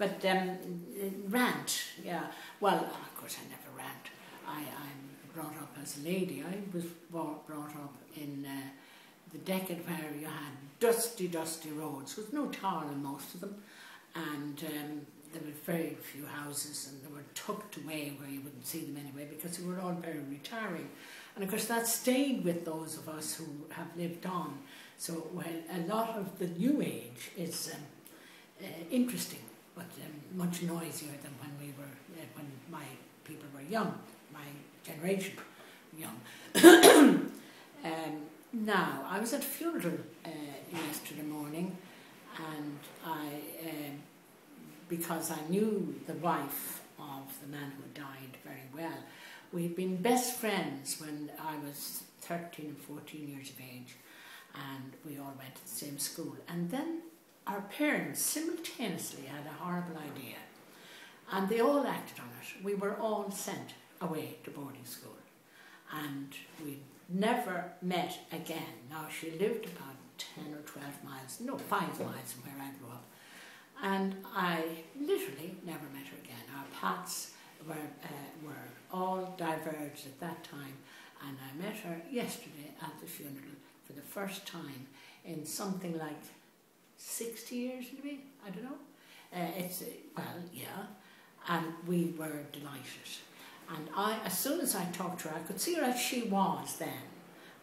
But rant, yeah. Well, of course I never rant. I'm brought up as a lady. I was brought up in the decade where you had dusty roads with no tar in most of them, and there were very few houses, and they were tucked away where you wouldn't see them anyway because they were all very retiring. And of course that stayed with those of us who have lived on. So well, a lot of the new age is interesting, but much noisier than when we were, when my people were young, my generation young. Now, I was at a funeral yesterday morning, and because I knew the wife of the man who died very well. We'd been best friends when I was 13 and 14 years of age, and we all went to the same school. And then our parents simultaneously had a horrible idea, and they all acted on it. We were all sent away to boarding school, and we never met again. Now, she lived about 10 or 12 miles, no, 5 miles from where I grew up, and I literally never met her again. Our paths were all diverged at that time, and I met her yesterday at the funeral for the first time in something like 60 years maybe, I don't know. Well, yeah, and we were delighted. And as soon as I talked to her, I could see her as she was then.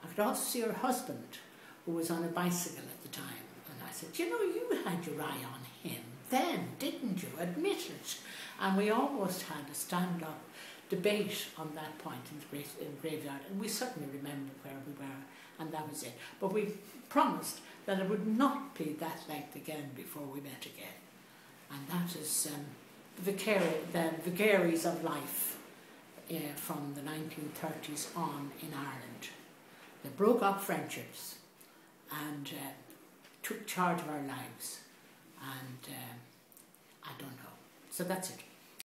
I could also see her husband, who was on a bicycle at the time. And I said, you know, you had your eye on him then, didn't you? Admit it. And we almost had a stand-up debate on that point in the graveyard. And we certainly remembered where we were, and that was it. But we promised that it would not be that length again before we met again. And that is the vagaries of life from the 1930s on in Ireland. They broke up friendships and took charge of our lives. And I don't know. So that's it.